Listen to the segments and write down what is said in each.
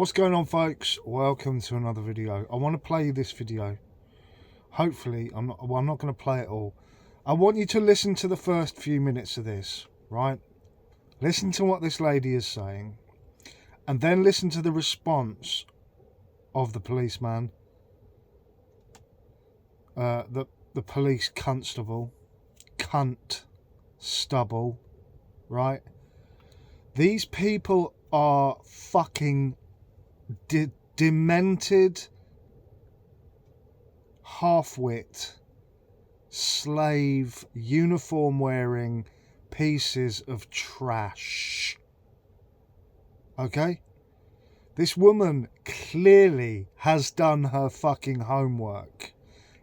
What's going on, folks? Welcome to another video. I want to play you this video. Hopefully, I'm not going to play it all. I want you to listen to the first few minutes of this, right? Listen to what this lady is saying, and then listen to the response of the policeman, the police constable, cunt, stubble, right? These people are fucking demented, half-wit, slave, uniform-wearing pieces of trash. Okay? This woman clearly has done her fucking homework.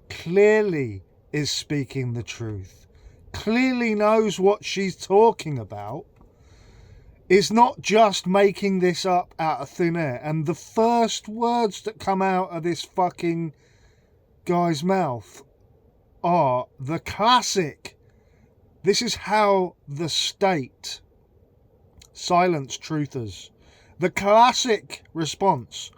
Clearly is speaking the truth. Clearly knows what she's talking about. Is not just making this up out of thin air. And the first words that come out of this fucking guy's mouth are the classic. This is how the state silence truthers. The classic response.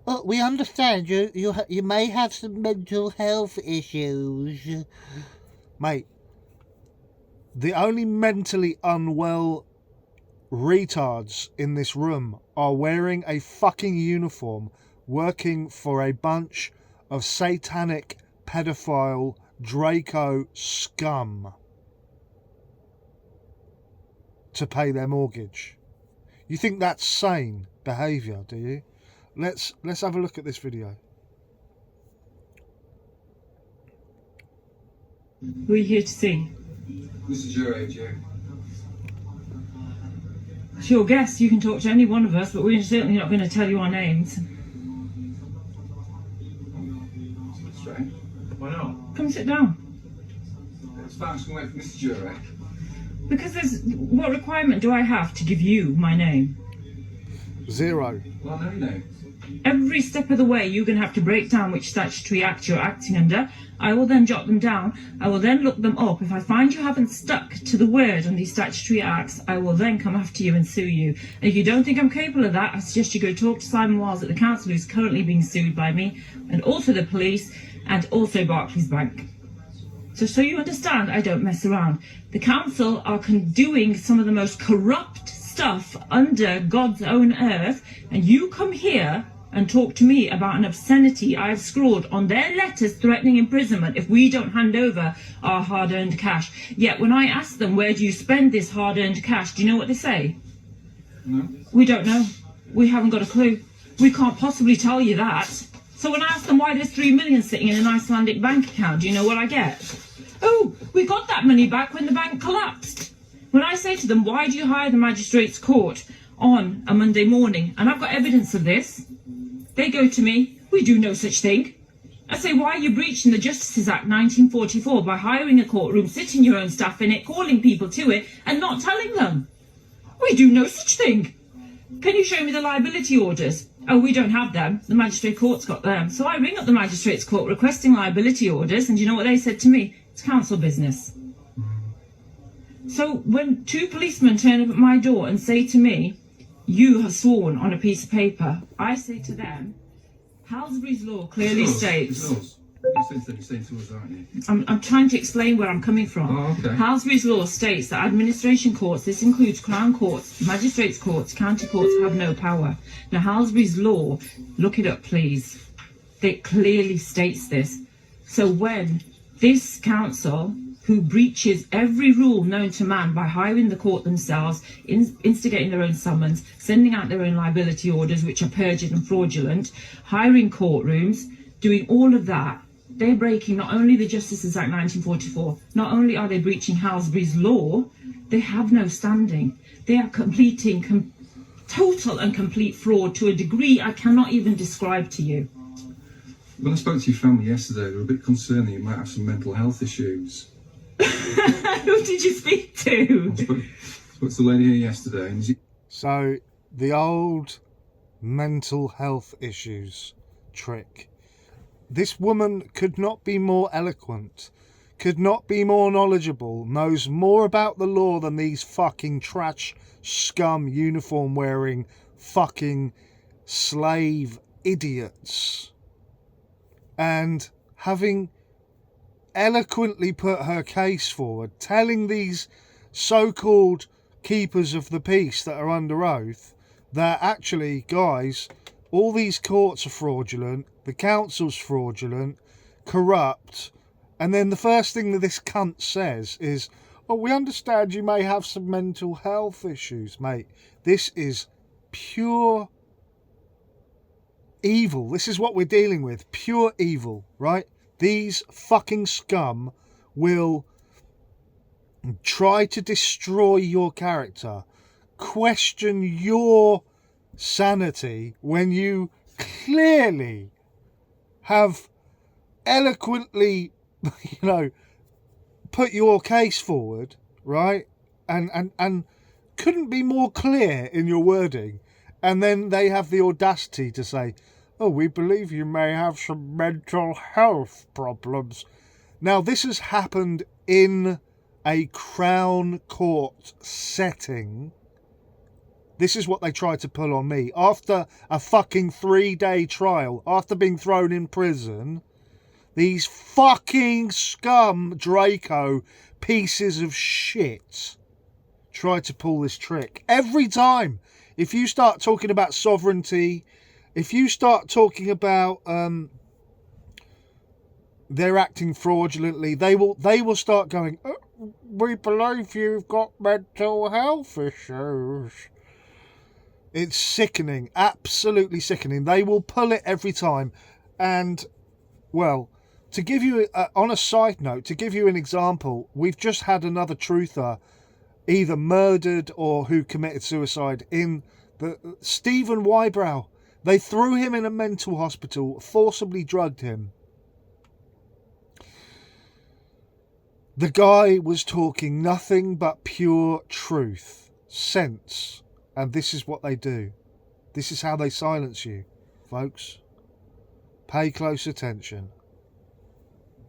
Oh, we understand you may have some mental health issues. Mate, the only mentally unwell retards in this room are wearing a fucking uniform, working for a bunch of satanic pedophile Draco scum to pay their mortgage. You think that's sane behaviour, do you? Let's have a look at this video. Who are you here to see? This is your age, yeah. It's your guess. You can talk to any one of us, but we're certainly not going to tell you our names. That's right. Why not? Come sit down. It's fast away from Mr. Jurek. Because what requirement do I have to give you my name? Zero. Well, no, you know. Every step of the way, you're going to have to break down which statutory act you're acting under. I will then jot them down. I will then look them up. If I find you haven't stuck to the word on these statutory acts, I will then come after you and sue you. And if you don't think I'm capable of that, I suggest you go talk to Simon Wiles at the council, who's currently being sued by me, and also the police, and also Barclays Bank. So you understand, I don't mess around. The council are doing some of the most corrupt stuff under God's own earth, and you come here and talk to me about an obscenity I've scrawled on their letters threatening imprisonment if we don't hand over our hard-earned cash. Yet when I ask them, where do you spend this hard-earned cash, do you know what they say? No. We don't know. We haven't got a clue. We can't possibly tell you that. So when I ask them why there's 3 million sitting in an Icelandic bank account, do you know what I get? Oh, we got that money back when the bank collapsed. When I say to them, why do you hire the magistrate's court on a Monday morning, and I've got evidence of this, they go to me, we do no such thing. I say, why are you breaching the Justices Act 1944 by hiring a courtroom, sitting your own staff in it, calling people to it, and not telling them? We do no such thing. Can you show me the liability orders? Oh, we don't have them. The magistrate court's got them. So I ring up the magistrate's court requesting liability orders, and you know what they said to me? It's council business. So when two policemen turn up at my door and say to me, you have sworn on a piece of paper, I say to them, Halsbury's law clearly states... You're saying to us, aren't you? I'm trying to explain where I'm coming from. Oh, okay. Halsbury's law states that administration courts, this includes Crown courts, magistrates courts, county courts, have no power. Now Halsbury's law, look it up please, it clearly states this. So when this council, who breaches every rule known to man by hiring the court themselves, instigating their own summons, sending out their own liability orders, which are perjured and fraudulent, hiring courtrooms, doing all of that, they're breaking not only the Justices Act 1944, not only are they breaching Halsbury's law, they have no standing. They are completing total and complete fraud to a degree I cannot even describe to you. When I spoke to your family yesterday, they were a bit concerned that you might have some mental health issues. Who did you speak to? I spoke to the lady here yesterday. And So the old mental health issues trick. This woman could not be more eloquent, could not be more knowledgeable, knows more about the law than these fucking trash scum uniform wearing fucking slave idiots, and having eloquently put her case forward, telling these so-called keepers of the peace that are under oath that actually, guys, all these courts are fraudulent, the council's fraudulent, corrupt, and then the first thing that this cunt says is, oh, we understand you may have some mental health issues, mate. This is pure evil. This is what we're dealing with. Pure evil, right? These fucking scum will try to destroy your character, question your sanity when you clearly have eloquently, put your case forward, right? And couldn't be more clear in your wording. And then they have the audacity to say, oh, we believe you may have some mental health problems. Now, this has happened in a Crown Court setting. This is what they tried to pull on me. After a fucking 3-day trial, after being thrown in prison, these fucking scum Draco pieces of shit tried to pull this trick. Every time, if you start talking about sovereignty, if you start talking about they're acting fraudulently, they will start going, oh, we believe you've got mental health issues. It's sickening, absolutely sickening. They will pull it every time. And, well, to give you, on a side note, to give you an example, we've just had another truther either murdered or who committed suicide in the Stephen Wybrow. They threw him in a mental hospital, forcibly drugged him. The guy was talking nothing but pure truth, sense, and this is what they do. This is how they silence you, folks. Pay close attention.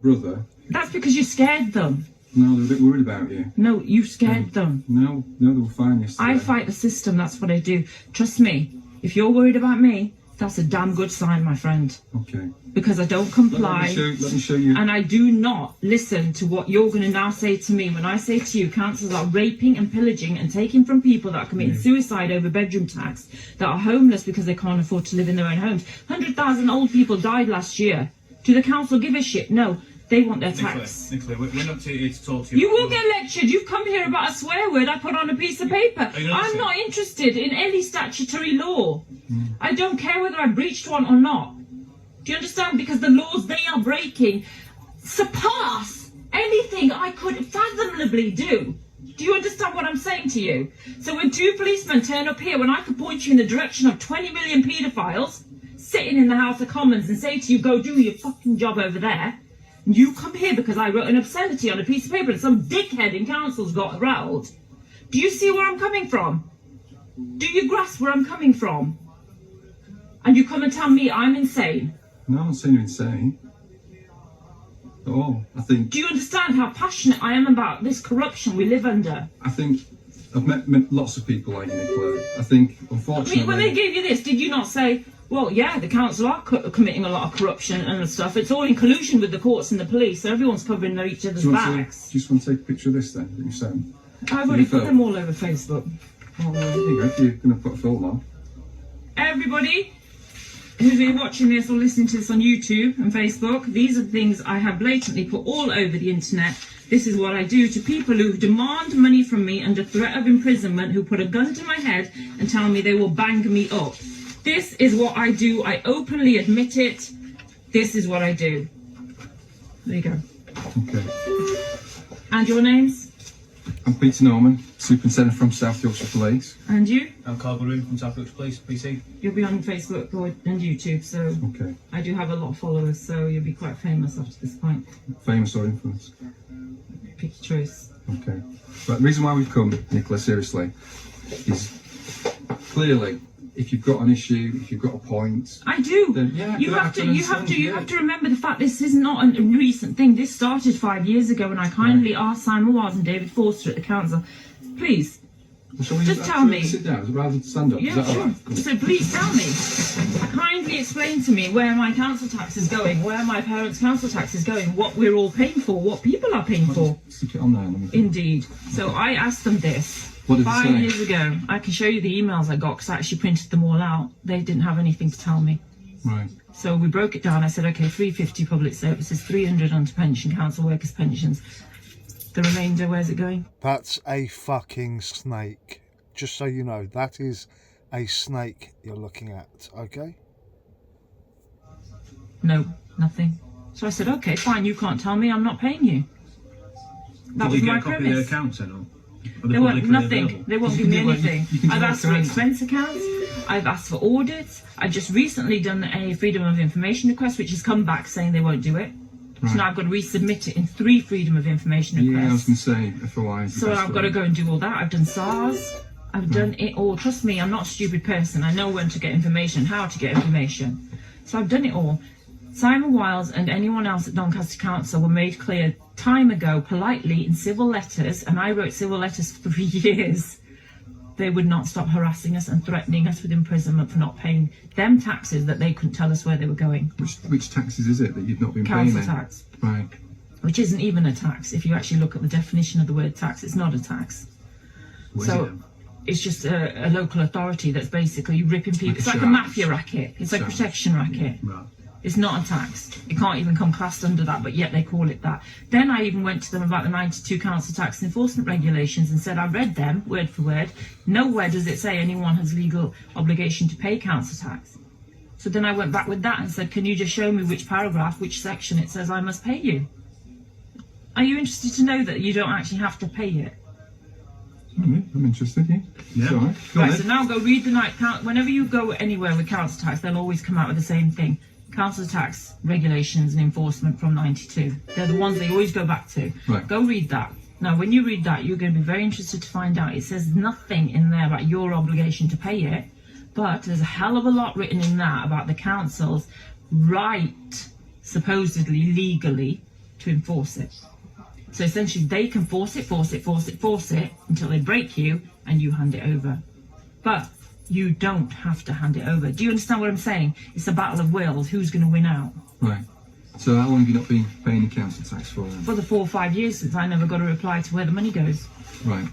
Brother. That's because you scared them. No, they're a bit worried about you. No, you scared them. No, they were fine yesterday. I fight the system, that's what I do. Trust me, if you're worried about me, that's a damn good sign, my friend. Okay. Because I don't comply. Let me show you. And I do not listen to what you're going to now say to me. When I say to you, councils are raping and pillaging and taking from people that are committing suicide over bedroom tax, that are homeless because they can't afford to live in their own homes. 100,000 old people died last year. Do the council give a shit? No. They want their tax. Nicola, we're not here to talk to you. You will get lectured. You've come here about a swear word I put on a piece of paper. I'm not interested in any statutory law. I don't care whether I breached one or not. Do you understand? Because the laws they are breaking surpass anything I could fathomably do. Do you understand what I'm saying to you? So when 2 policemen turn up here, when I could point you in the direction of 20 million paedophiles sitting in the House of Commons and say to you, go do your fucking job over there, you come here because I wrote an obscenity on a piece of paper and some dickhead in council's got rattled. Do you see where I'm coming from? Do you grasp where I'm coming from? And you come and tell me I'm insane. No, I'm not saying you're insane. At all. I think... Do you understand how passionate I am about this corruption we live under? I think... I've met lots of people like you, Nicola. I think, unfortunately... When they gave you this, did you not say, well, yeah, the council are committing a lot of corruption and stuff. It's all in collusion with the courts and the police, so everyone's covering each other's backs. Do you just want to take a picture of this then, that you sent? I've already put them all over Facebook. There you go, if you're going to put a film on. Everybody who's been watching this or listening to this on YouTube and Facebook, these are things I have blatantly put all over the internet. This is what I do to people who demand money from me under threat of imprisonment, who put a gun to my head and tell me they will bang me up. This is what I do. I openly admit it. This is what I do. There you go. Okay. And your names? I'm Peter Norman, Superintendent from South Yorkshire Police. And you? I'm Carl Groom from South Yorkshire Police, PC. You'll be on Facebook and YouTube, so Okay. I do have a lot of followers, so you'll be quite famous after this point. Famous or infamous? Pick your choice. Okay. But the reason why we've come, Nicola, seriously, is clearly, if you've got an issue, if you've got a point, I do. Then, yeah, you have to remember the fact this is not a recent thing. This started 5 years ago when I kindly asked Simon Waz and David Forster at the council, please, Just tell me. Sit down, rather than stand up. Yeah, Is that sure. all right? Cool. So please tell me. Kindly explain to me where my council tax is going, where my parents' council tax is going, what we're all paying for, what people are paying for. Stick it on there. Let me Indeed. So I asked them this What did it 5 say? years ago. I can show you the emails I got because I actually printed them all out. They didn't have anything to tell me. Right. So we broke it down. I said, okay, 350 public services, 300 onto pension, council workers' pensions. The remainder, where's it going? That's a fucking snake. Just so you know, that is a snake you're looking at, okay? No, nothing. So I said, okay, fine, you can't tell me, I'm not paying you. That was Did you my get a copy of their premise. accounts then, or? They want nothing. They won't give me anything. you can do I've asked for accounts. expense accounts. I've asked for audits. I've just recently done a Freedom of Information request, which has come back saying they won't do it. Right. So now I've got to resubmit it in 3 Freedom of Information Yeah, I was requests. going to say, FOI is the So best I've got to way. go and do all that. I've done SARS. I've done it all. Trust me, I'm not a stupid person. I know when to get information, how to get information. So I've done it all. Simon Wiles and anyone else at Doncaster Council were made clear time ago, politely, in civil letters, and I wrote civil letters for 3 years. They would not stop harassing us and threatening us with imprisonment for not paying them taxes that they couldn't tell us where they were going. Which taxes is it that you've not been Council paying then? tax, Right. which isn't even a tax. If you actually look at the definition of the word tax, it's not a tax. What is So it then? it's just a local authority that's basically ripping people. Like a It's like a charge. mafia racket. It's like a Charge. protection racket. Right. It's not a tax. It can't even come classed under that, but yet they call it that. Then I even went to them about the 92 council tax enforcement regulations and said I read them word for word. Nowhere does it say anyone has legal obligation to pay council tax. So then I went back with that and said, can you just show me which paragraph, which section it says I must pay you? Are you interested to know that you don't actually have to pay it? I'm interested, yeah. Yeah. It's all right. Go on Right, then. so now go read the night count. Whenever you go anywhere with council tax, they'll always come out with the same thing. Council tax regulations and enforcement from 92. They're the ones they always go back to. Right. Go read that. Now, when you read that, you're going to be very interested to find out. It says nothing in there about your obligation to pay it, but there's a hell of a lot written in that about the council's right, supposedly legally, to enforce it. So essentially, they can force it until they break you and you hand it over. But you don't have to hand it over. Do you understand what I'm saying? It's a battle of wills. Who's going to win out? Right. So how long have you not been paying any council tax for then? For the 4 or 5 years since I never got a reply to where the money goes. Right.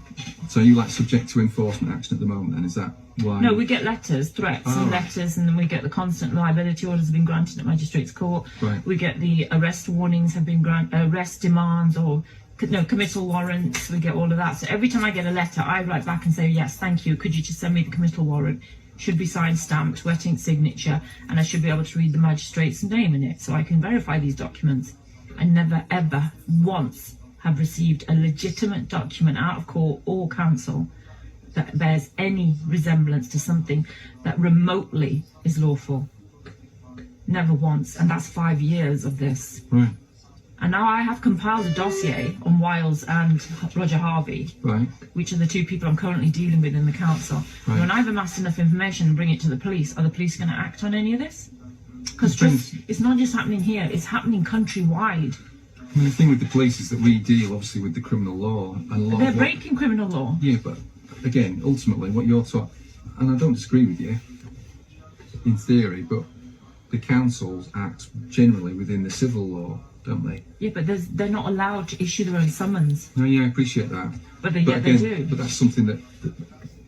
So you like subject to enforcement action at the moment then, is that why? No, we get letters, threats Oh, and right. letters, and then we get the constant liability orders have been granted at magistrates court. Right. We get the arrest warnings have been granted, arrest demands or committal warrants. We get all of that. So every time I get a letter, I write back and say, yes, thank you. Could you just send me the committal warrant? Should be signed, stamped, wet ink signature, and I should be able to read the magistrate's name in it so I can verify these documents. I never, ever, once have received a legitimate document out of court or council that bears any resemblance to something that remotely is lawful. Never once, and that's 5 years of this. Right. And now I have compiled a dossier on Wiles and Roger Harvey, Right. which are the 2 people I'm currently dealing with in the council. Right. When I've amassed enough information and bring it to the police, are the police going to act on any of this? Because Depends. it's not just happening here, it's happening countrywide. I mean, the thing with the police is that we deal obviously with the criminal law and a lot They're of what- breaking criminal law. Yeah, but again, ultimately, what you're taught, and I don't disagree with you in theory, but the councils act generally within the civil law, don't they? Yeah, but they're not allowed to issue their own summons. No, yeah, I appreciate that. But yet they do. But that's something that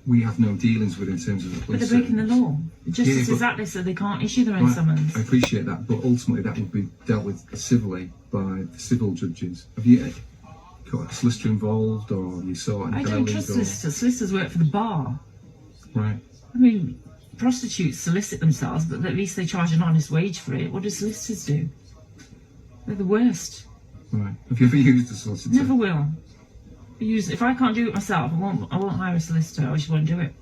we have no dealings with in terms of the But police. they're breaking the law. Justice Yeah, but- is exactly so they can't issue their own Right, summons. I appreciate that, but ultimately that would be dealt with civilly by the civil judges. Have you got a solicitor involved, or you saw I anything don't illegal? trust solicitors. Solicitors work for the bar. Right. I mean, prostitutes solicit themselves, but at least they charge an honest wage for it. What do solicitors do? They're the worst. Right. Have you ever used a solicitor? Never will. If I can't do it myself, I won't hire a solicitor. I just won't do it.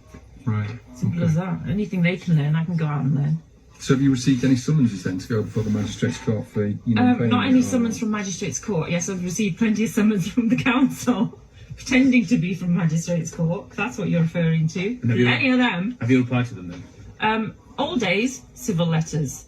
Right. Simple Okay. as that. Anything they can learn, I can go out and learn. So have you received any summonses then to go before the magistrates court for paying Not any it, or- summons from magistrates court. Yes, I've received plenty of summons from the council, pretending to be from magistrates court. That's what you're referring to. And have you- Any of them. Have you replied to them then? Old days, civil letters.